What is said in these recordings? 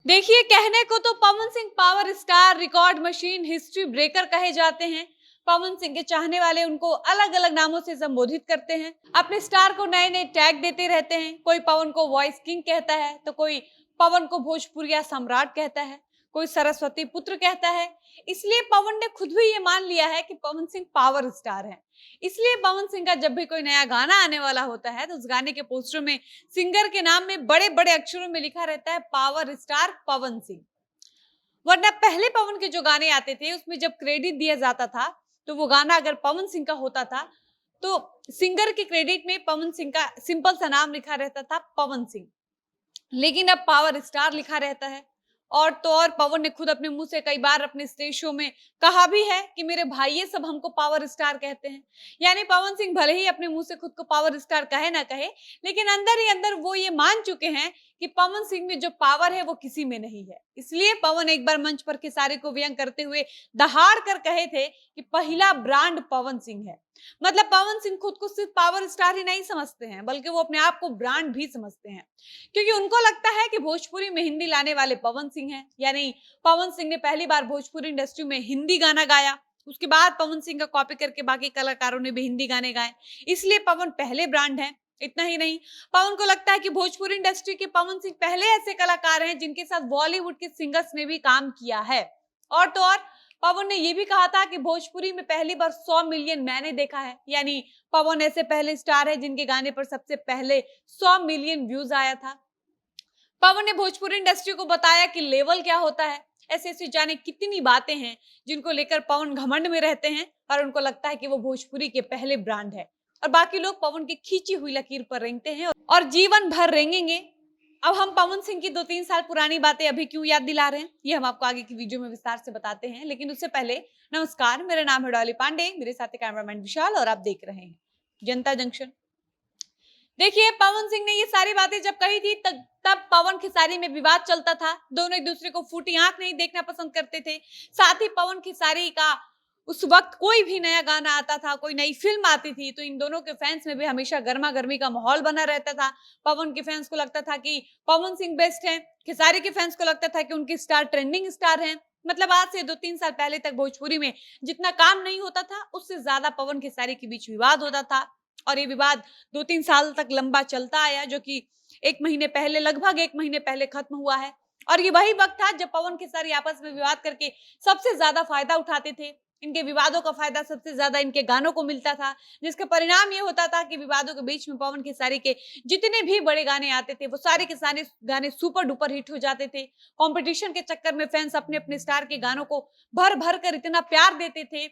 देखिए, कहने को तो Pawan Singh power star, record machine, history breaker कहे जाते हैं। पवन सिंह के चाहने वाले उनको अलग अलग नामों से संबोधित करते हैं, अपने स्टार को नए नए टैग देते रहते हैं। कोई पवन को वॉइस किंग कहता है, तो कोई पवन को भोजपुरिया सम्राट कहता है, कोई सरस्वती पुत्र कहता है। इसलिए पवन ने खुद भी ये मान लिया है कि पवन सिंह पावर स्टार है। इसलिए पवन सिंह का जब भी कोई नया गाना आने वाला होता है, तो उस गाने के पोस्टर में सिंगर के नाम में बड़े बड़े अक्षरों में लिखा रहता है पावर स्टार पवन सिंह। वरना पहले पवन के जो गाने आते थे, उसमें जब क्रेडिट दिया जाता था, तो वो गाना अगर पवन सिंह का होता था, तो सिंगर के क्रेडिट में पवन सिंह का सिंपल सा नाम लिखा रहता था पवन सिंह। लेकिन अब पावर स्टार लिखा रहता है। और तो और पवन ने खुद अपने मुंह से कई बार अपने स्टेज शो में कहा भी है कि मेरे भाई ये सब हमको पावर स्टार कहते हैं। यानी पवन सिंह भले ही अपने मुंह से खुद को पावर स्टार कहे ना कहे, लेकिन अंदर ही अंदर वो ये मान चुके हैं कि पवन सिंह में जो पावर है वो किसी में नहीं है। इसलिए पवन एक बार मंच पर खेसारी को व्यंग करते हुए दहाड़ कर कहे थे कि पहला ब्रांड पवन सिंह है। मतलब पवन सिंह खुद को सिर्फ पावर स्टार ही नहीं समझते हैं, बल्कि वो अपने आप को ब्रांड भी समझते हैं, क्योंकि उनको लगता है कि भोजपुरी में हिंदी लाने वाले पवन सिंह हैं। यानी पवन सिंह ने पहली बार भोजपुरी इंडस्ट्री में हिंदी गाना गाया, उसके बाद पवन सिंह का कॉपी करके बाकी कलाकारों ने भी हिंदी गाने गाए, इसलिए पवन पहले ब्रांड है। इतना ही नहीं, पवन को लगता है कि भोजपुरी इंडस्ट्री के पवन सिंह पहले ऐसे कलाकार हैं जिनके साथ बॉलीवुड के सिंगर्स ने भी काम किया है। और तो और पवन ने यह भी कहा था कि भोजपुरी में पहली बार 100 मिलियन मैंने देखा है। यानी पवन ऐसे पहले स्टार है जिनके गाने पर सबसे पहले 100 मिलियन व्यूज आया था। पवन ने भोजपुरी इंडस्ट्री को बताया कि लेवल क्या होता है। ऐसे ऐसे जाने कितनी बातें हैं जिनको लेकर पवन घमंड में रहते हैं, और उनको लगता है कि वो भोजपुरी के पहले ब्रांड है, और बाकी लोग पवन की खींची हुई लकीर पर रेंगते हैं और जीवन भर रेंगेंगे। अब हम पवन सिंह की 2-3 साल पुरानी बातें अभी क्यों याद दिला रहे हैं, ये हम आपको आगे की वीडियो में विस्तार से बताते हैं। लेकिन उससे पहले नमस्कार, मेरा नाम है डॉली पांडे, मेरे साथ कैमरामैन विशाल, और आप देख रहे हैं जनता जंक्शन। देखिए, पवन सिंह ने ये सारी बातें जब कही थी, तब पवन खेसारी में विवाद चलता था। दोनों एक दूसरे को फूटी आंख नहीं देखना पसंद करते थे। साथ ही पवन खेसारी का उस वक्त कोई भी नया गाना आता था, कोई नई फिल्म आती थी, तो इन दोनों के फैंस में भी हमेशा गर्मा गर्मी का माहौल बना रहता था। पवन के फैंस को लगता था कि पवन सिंह बेस्ट है, खेसारी के फैंस को लगता था कि उनकी स्टार ट्रेंडिंग स्टार है। मतलब आज से 2-3 साल पहले तक भोजपुरी में जितना काम नहीं होता था, उससे ज्यादा पवन खेसारी के बीच विवाद होता था। और ये विवाद 2-3 साल तक लंबा चलता आया, जो कि 1 महीने पहले, लगभग 1 महीने पहले खत्म हुआ है। और ये वही वक्त था जब पवन खेसारी आपस में विवाद करके सबसे ज्यादा फायदा उठाते थे। इनके विवादों का फायदा सबसे ज्यादा इनके गानों को मिलता था, जिसका परिणाम ये होता था कि विवादों के बीच में पवन खेसारी के जितने भी बड़े गाने आते थे, वो सारे के सारे गाने सुपर डुपर हिट हो जाते थे। कंपटीशन के चक्कर में फैंस अपने अपने स्टार के गानों को भर भर कर इतना प्यार देते थे,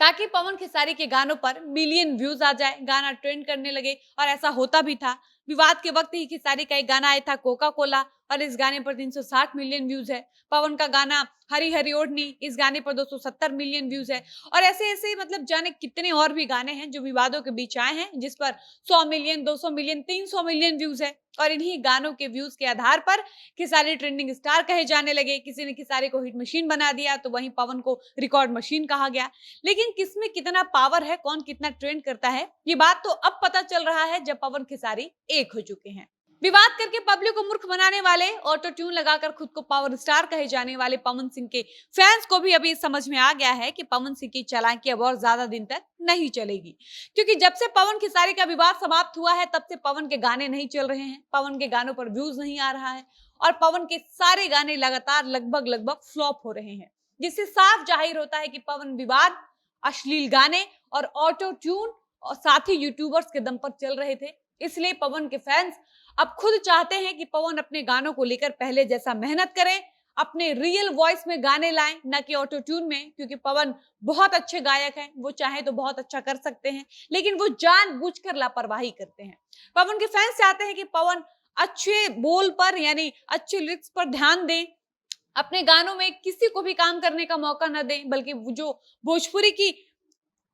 ताकि पवन खेसारी के गानों पर मिलियन व्यूज आ जाए, गाना ट्रेंड करने लगे। और ऐसा होता भी था। विवाद के वक्त ही खेसारी का एक गाना आया था कोका कोला, और इस गाने पर 360 मिलियन व्यूज है। पवन का गाना हरी हरी ओढ़नी, इस गाने पर 270 मिलियन व्यूज है। और ऐसे ऐसे मतलब जाने कितने और भी गाने हैं जो विवादों के बीच आए हैं, जिस पर 100 मिलियन, 200 मिलियन, 300 मिलियन व्यूज है। और इन्हीं गानों के व्यूज के आधार पर खेसारी ट्रेंडिंग स्टार कहे जाने लगे। किसी ने खेसारी को हिट मशीन बना दिया, तो वहीं पवन को रिकॉर्ड मशीन कहा गया। लेकिन किसमें कितना पावर है, कौन कितना ट्रेंड करता है, ये बात तो अब पता चल रहा है जब पवन खेसारी एक हो चुके हैं। विवाद करके पब्लिक को मूर्ख बनाने वाले, ऑटो ट्यून लगाकर खुद को पावर स्टार कहे जाने वाले पवन सिंह के फैंस को भी अभी समझ में आ गया है कि पवन सिंह की चालाकी अब और ज्यादा दिन तक नहीं चलेगी। क्योंकि जब से पवन खेसारी का विवाद समाप्त हुआ है, तब से पवन के गाने नहीं चल रहे हैं, पवन के गानों पर व्यूज नहीं आ रहा है, और पवन के सारे गाने लगातार लगभग फ्लॉप हो रहे हैं, जिससे साफ जाहिर होता है कि पवन विवाद, अश्लील गाने और ऑटो ट्यून और साथ ही यूट्यूबर्स के दम पर चल रहे थे। इसलिए पवन के फैंस अब खुद चाहते हैं कि पवन अपने गानों को लेकर पहले जैसा मेहनत करें, अपने रियल वॉइस में गाने लाएं, न कि ऑटो ट्यून में। क्योंकि पवन बहुत अच्छे गायक हैं, वो चाहे तो बहुत अच्छा कर सकते हैं, लेकिन वो जानबूझकर लापरवाही करते हैं। पवन के फैंस चाहते हैं कि पवन अच्छे बोल पर, यानी अच्छे लिरिक्स पर ध्यान दें, अपने गानों में किसी को भी काम करने का मौका न दें, बल्कि जो भोजपुरी की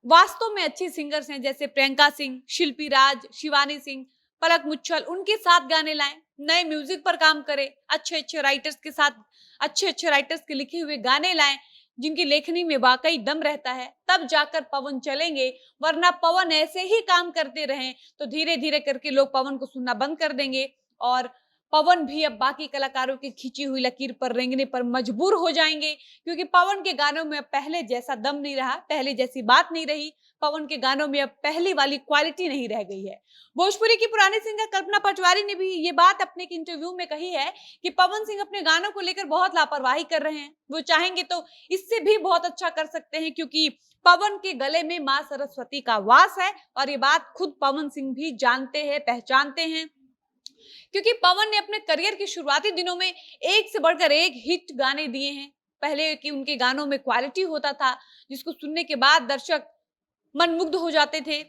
वास्तव में अच्छी सिंगर्स हैं, जैसे प्रियंका सिंह, शिल्पी राज, शिवानी सिंह, पलक मुच्छल, उनके साथ गाने लाएं, नए म्यूजिक पर काम करें, अच्छे अच्छे राइटर्स के साथ, अच्छे अच्छे राइटर्स के लिखे हुए गाने लाएं, जिनकी लेखनी में वाकई दम रहता है, तब जाकर पवन चलेंगे। वरना पवन ऐसे ही काम करते रहें तो धीरे धीरे करके लोग पवन को सुनना बंद कर देंगे, और पवन भी अब बाकी कलाकारों की खींची हुई लकीर पर रेंगने पर मजबूर हो जाएंगे, क्योंकि पवन के गानों में अब पहले जैसा दम नहीं रहा, पहले जैसी बात नहीं रही। पवन के गानों में अब पहली वाली क्वालिटी नहीं रह गई है। भोजपुरी की पुरानी सिंगर कल्पना पटवारी ने भी ये बात अपने एक इंटरव्यू में कही है कि पवन सिंह अपने गानों को लेकर बहुत लापरवाही कर रहे हैं। वो चाहेंगे तो इससे भी बहुत अच्छा कर सकते हैं, क्योंकि पवन के गले में मां सरस्वती का वास है, और ये बात खुद पवन सिंह भी जानते हैं, पहचानते हैं। क्योंकि पवन ने अपने करियर के शुरुआती दिनों में एक से बढ़कर एक हिट गाने दिए हैं। पहले कि उनके गानों में क्वालिटी होता था, जिसको सुनने के बाद दर्शक मनमुग्ध हो जाते थे।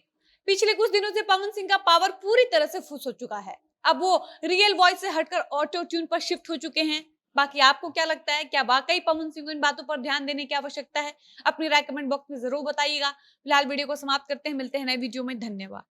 पिछले कुछ दिनों से पवन सिंह का पावर पूरी तरह से फुस हो चुका है। अब वो रियल वॉइस से हटकर ऑटो ट्यून पर शिफ्ट हो चुके हैं। बाकी आपको क्या लगता है, क्या वाकई पवन सिंह को इन बातों पर ध्यान देने की आवश्यकता है? अपनी राय कमेंट बॉक्स में जरूर बताइएगा। फिलहाल वीडियो को समाप्त करते हैं, मिलते हैं नए वीडियो में। धन्यवाद।